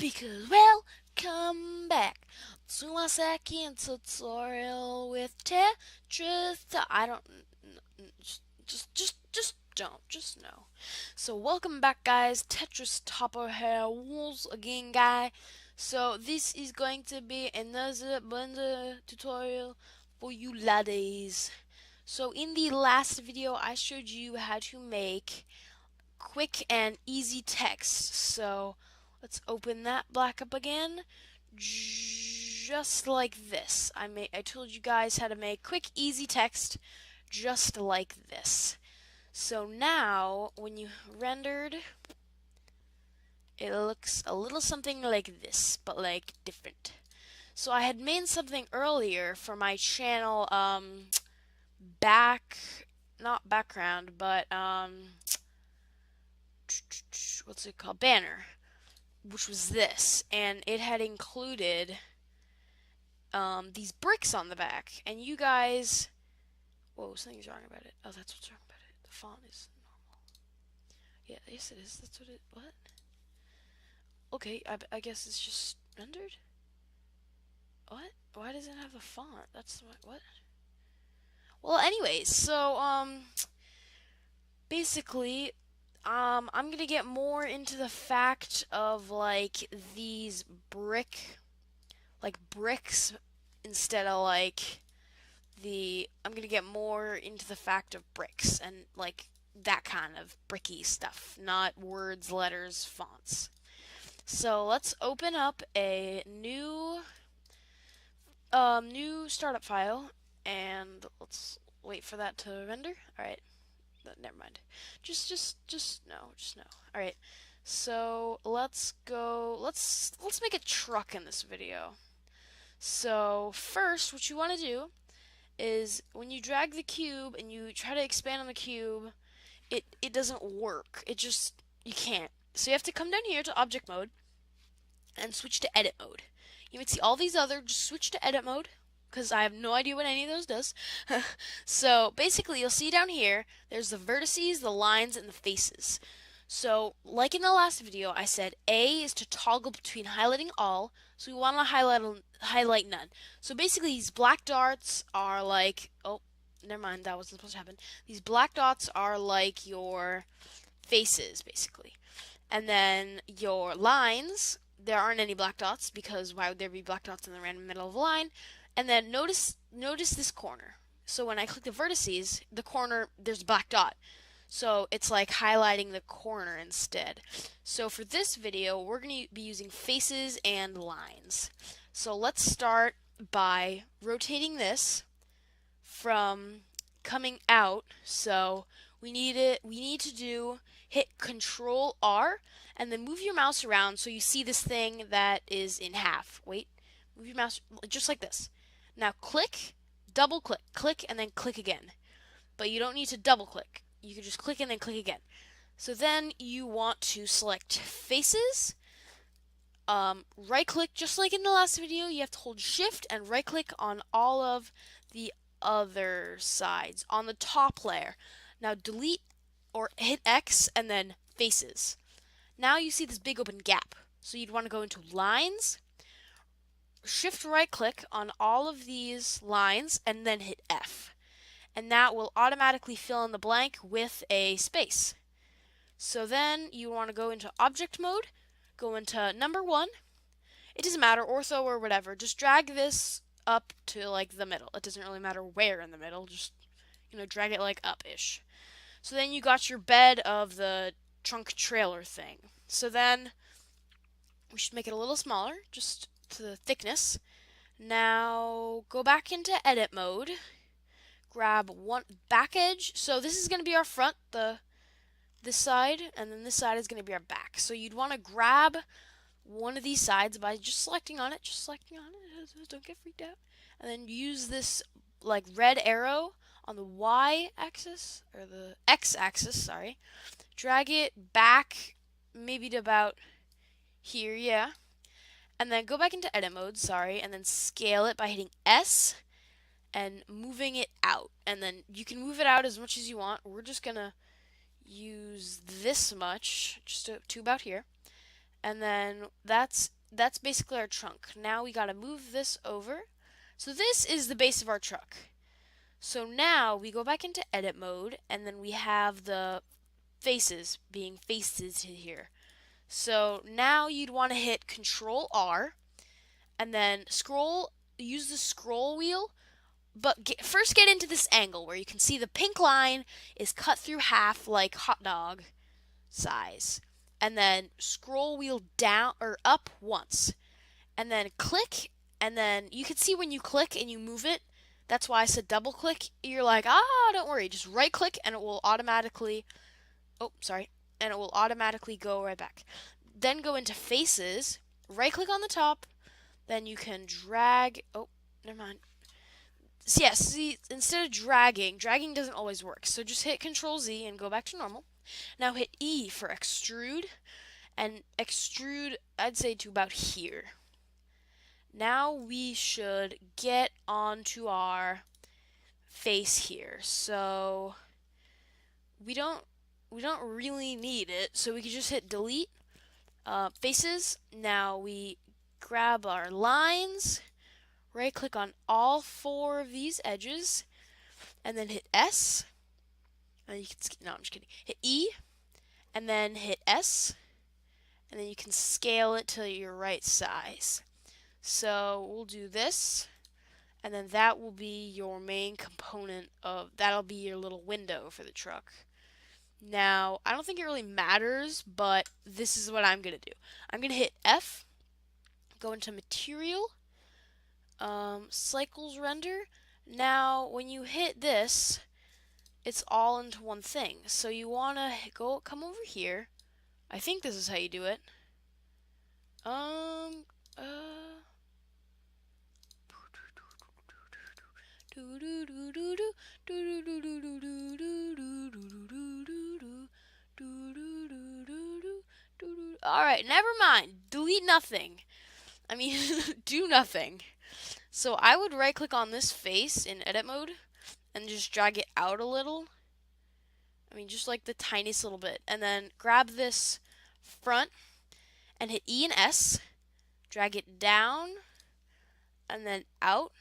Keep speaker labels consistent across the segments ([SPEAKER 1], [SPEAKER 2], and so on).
[SPEAKER 1] Because welcome back to my second tutorial with Tetris. I don't just don't just know. So welcome back, guys. Tetris Topper here once again, guy. So this is going to be another Blender tutorial for you laddies. So in the last video, I showed you how to make quick and easy text. So let's open that black up again. Just like this. I told you guys how to make quick, easy text just like this. So now, when you rendered, it looks a little something like this, but like different. So I had made something earlier for my channel, back, not background, but what's it called? Banner, which was this, and it had included these bricks on the back. And you guys, whoa, something's wrong about it. Oh, that's what's wrong about it. The font is normal. Yeah, yes it is. That's what it. What? Okay, I guess it's just rendered. What? Why does it have a font? That's what? Well, anyways, so basically, I'm gonna get more into the fact of like these bricks instead of like I'm gonna get more into the fact of bricks and like that kind of bricky stuff, not words, letters, fonts. So let's open up a new startup file, and let's wait for that to render. All right, never mind. Just no. All right. So let's go. Let's make a truck in this video. So first, what you want to do is when you drag the cube and you try to expand on the cube, it doesn't work. You can't. So you have to come down here to object mode and switch to edit mode. You might see all these other, just switch to edit mode because I have no idea what any of those does. So basically you'll see down here there's the vertices, the lines, and the faces. So like in the last video, I said A is to toggle between highlighting all, so we want to highlight none. So basically these black dots are like, oh, never mind, that wasn't supposed to happen. These black dots are like your faces basically. And then your lines, there aren't any black dots because why would there be black dots in the random middle of a line? And then notice this corner. So when I click the vertices, the corner, there's a black dot. So it's like highlighting the corner instead. So for this video, we're going to be using faces and lines. So let's start by rotating this from coming out. So we need to hit Control R and then move your mouse around so you see this thing that is in half. Wait, move your mouse just like this. Now click, double click, click, and then click again. But you don't need to double click. You can just click and then click again. So then you want to select faces. Right click, just like in the last video, you have to hold shift and right click on all of the other sides on the top layer. Now delete or hit X and then faces. Now you see this big open gap. So you'd want to go into lines, shift right click on all of these lines and then hit F. And that will automatically fill in the blank with a space. So then you want to go into object mode, go into number 1. It doesn't matter, ortho or whatever. Just drag this up to like the middle. It doesn't really matter where in the middle. Just, drag it like up-ish. So then you got your bed of the trunk trailer thing. So then we should make it a little smaller, just to the thickness. Now go back into edit mode. Grab one back edge. So this is going to be our front, this side, and then this side is going to be our back. So you'd want to grab one of these sides by just selecting on it, don't get freaked out, and then use this like red arrow on the Y axis, or the X axis, sorry. Drag it back maybe to about here, yeah. And then go back into edit mode, sorry, and then scale it by hitting S and moving it out. And then you can move it out as much as you want. We're just gonna use this much, just to about here. And then that's basically our trunk. Now we gotta move this over. So this is the base of our truck. So now we go back into edit mode, and then we have the faces being faces here. So now you'd want to hit Control R, and then use the scroll wheel, but first get into this angle where you can see the pink line is cut through half like hot dog size. And then scroll wheel down or up once. And then click, and then you can see when you click and you move it. That's why I said double click. You're like, don't worry, just right click and it will automatically, oh, sorry, and it will automatically go right back. Then go into faces, right click on the top, then you can drag, oh, never mind. So yeah, see, instead of dragging doesn't always work. So just hit Control Z and go back to normal. Now hit E for extrude, and extrude, I'd say to about here. Now we should get onto our face here. So we don't really need it, so we can just hit delete. Faces. Now we grab our lines, right click on all 4 of these edges, and then hit S. And you can no, I'm just kidding. Hit E, and then hit S, and then you can scale it to your right size. So we'll do this, and then that will be your main component that'll be your little window for the truck. Now, I don't think it really matters, but this is what I'm going to do. I'm going to hit F, go into Material, Cycles Render. Now, when you hit this, it's all into one thing. So you want to come over here. I think this is how you do it. Alright, never mind. Delete nothing. I mean, do nothing. So I would right click on this face in edit mode and just drag it out a little. I mean, just like the tiniest little bit. And then grab this front and hit E and S. Drag it down and then out.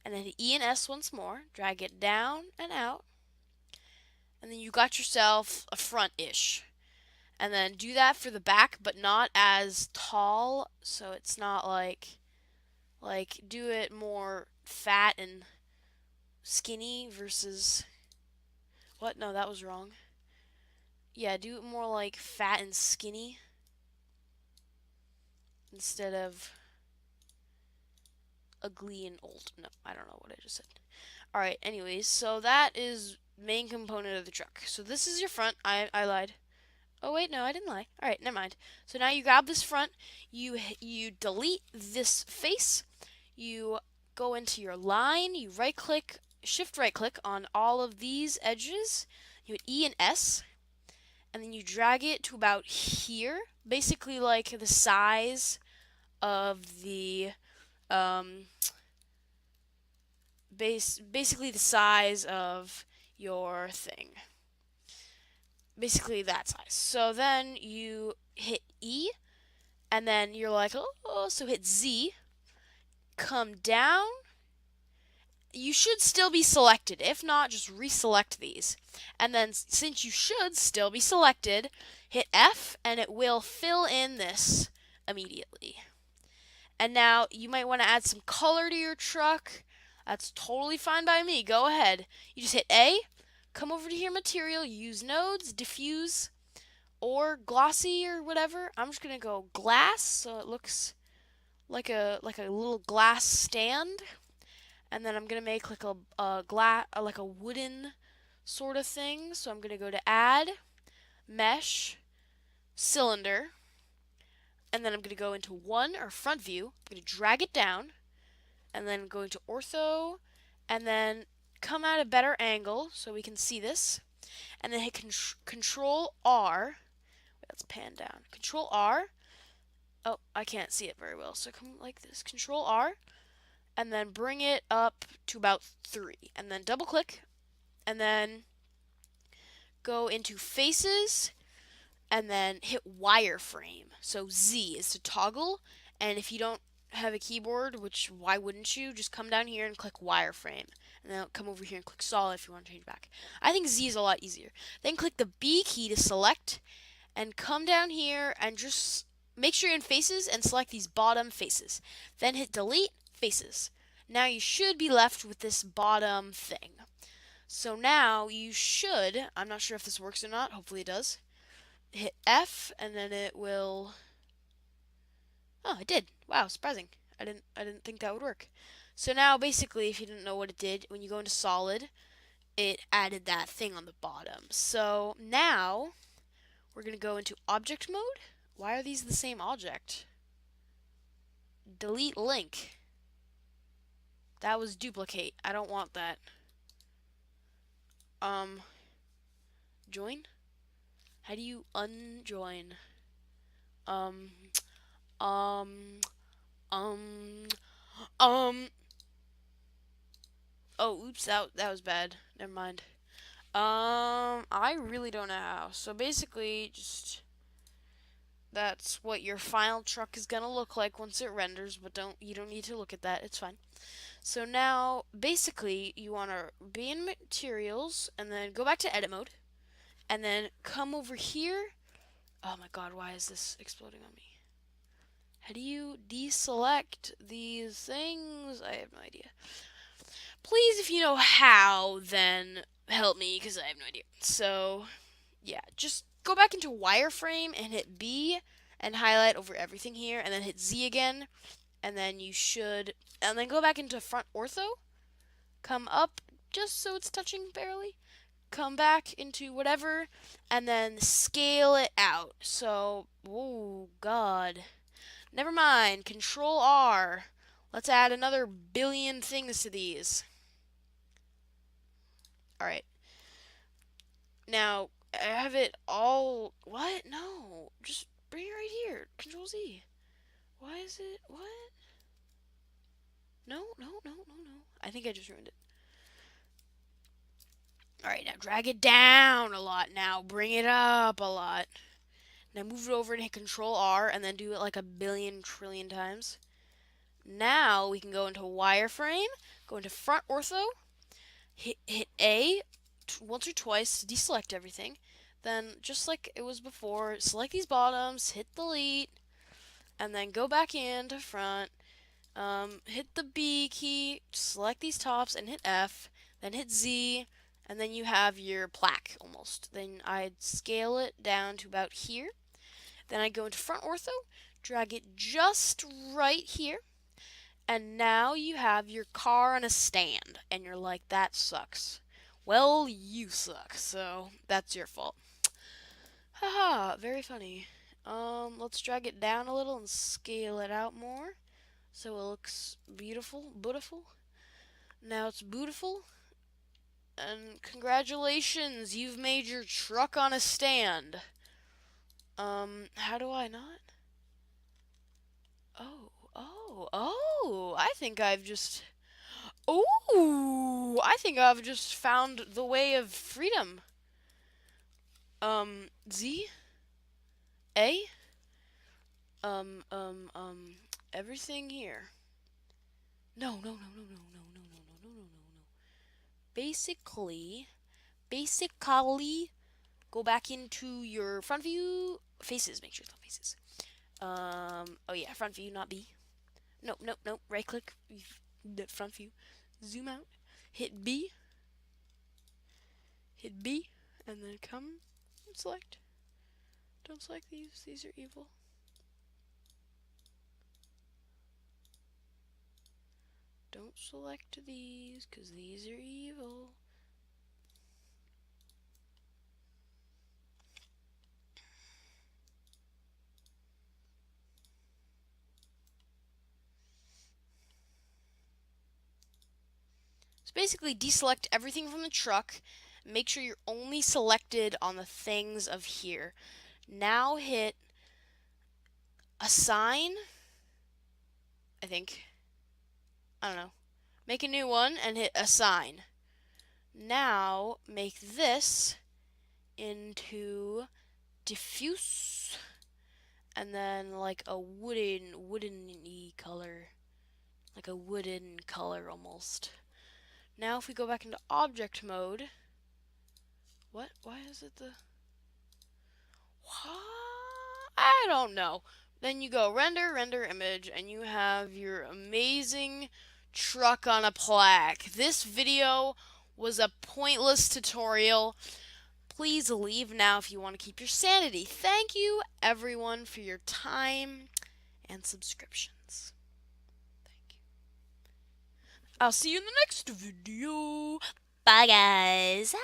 [SPEAKER 1] And then hit E and S once more. Drag it down and out. And then you got yourself a front-ish. And then do that for the back, but not as tall, so it's not like do it more fat and skinny versus what? No, that was wrong. Yeah, do it more like fat and skinny instead of ugly and old. No, I don't know what I just said. Alright, anyways, so that is main component of the truck. So this is your front. I lied. Oh wait, no, I didn't lie. Alright, never mind. So now you grab this front, you delete this face, you go into your line, you right click, shift right click on all of these edges, you hit E and S, and then you drag it to about here, basically like the size of the basically the size of your thing. Basically that size. So then you hit E, and then you're like, oh, so hit Z, come down. You should still be selected. If not, just reselect these. And then since you should still be selected, hit F, and it will fill in this immediately. And now you might want to add some color to your truck. That's totally fine by me. Go ahead. You just hit A, come over to your material, use nodes, diffuse, or glossy or whatever. I'm just gonna go glass, so it looks like a little glass stand. And then I'm gonna make like like a wooden sort of thing. So I'm gonna go to add, mesh, cylinder, and then I'm gonna go into one or front view. I'm gonna drag it down, and then go into ortho, and then come at a better angle so we can see this, and then hit Control R. Let's pan down. Control R. Oh, I can't see it very well, so come like this. Control R, and then bring it up to about 3, and then double click, and then go into faces, and then hit wireframe. So Z is to toggle, and if you don't have a keyboard, which why wouldn't you, just come down here and click wireframe, and then come over here and click solid if you want to change back. I think Z is a lot easier. Then click the B key to select, and come down here and just make sure you're in faces and select these bottom faces. Then hit delete faces. Now you should be left with this bottom thing. So now you should, I'm not sure if this works or not, hopefully it does. Hit F and then it will, oh, it did. Wow, surprising. I didn't think that would work. So now basically if you didn't know what it did, when you go into solid, it added that thing on the bottom. So now we're going to go into object mode. Why are these the same object? Delete link. That was duplicate. I don't want that. Join? How do you unjoin? Um, um, um, um. Oh, oops, that was bad. Never mind. I really don't know how. So basically, just that's what your final truck is gonna look like once it renders. But you don't need to look at that. It's fine. So now, basically, you want to be in materials and then go back to edit mode and then come over here. Oh my god, why is this exploding on me? How do you deselect these things? I have no idea. Please, if you know how, then help me because I have no idea. So, yeah, just go back into wireframe and hit B and highlight over everything here and then hit Z again and then you should, and then go back into front ortho, come up just so it's touching barely, come back into whatever, and then scale it out. So, oh god, never mind, Control R. Let's add another billion things to these. Alright. Now, I have it all, what? No, just bring it right here. Control Z. Why is it, what? No. I think I just ruined it. Alright, now drag it down a lot. Now bring it up a lot. Now move it over and hit Control R and then do it like a billion trillion times. Now we can go into wireframe, go into front ortho, hit A once or twice to deselect everything. Then, just like it was before, select these bottoms, hit delete, and then go back into front. Hit the B key, select these tops, and hit F. Then hit Z, and then you have your plaque almost. Then I'd scale it down to about here. Then I go into front ortho, drag it just right here, and now you have your car on a stand. And you're like, that sucks. Well, you suck, so that's your fault. Haha, very funny. Let's drag it down a little and scale it out more so it looks beautiful. Now it's beautiful. And congratulations, you've made your truck on a stand. How do I not? Oh, I think I've just found the way of freedom. Z A everything here. No. Basically, go back into your front view faces. Make sure it's not faces. Oh yeah, front view, not B. No. Right click, the front view. Zoom out. Hit B, and then come and select. Don't select these. These are evil. Don't select these, because these are evil. So basically, deselect everything from the truck. Make sure you're only selected on the things of here. Now hit assign, I think. I don't know. Make a new one and hit assign. Now make this into diffuse, and then like a woodeny color, like a wooden color almost. Now if we go back into object mode, what? Why is it the? What? I don't know. Then you go render, render image, and you have your amazing truck on a plaque. This video was a pointless tutorial. Please leave now if you want to keep your sanity. Thank you, everyone, for your time and subscriptions. Thank you. I'll see you in the next video.
[SPEAKER 2] Bye, guys.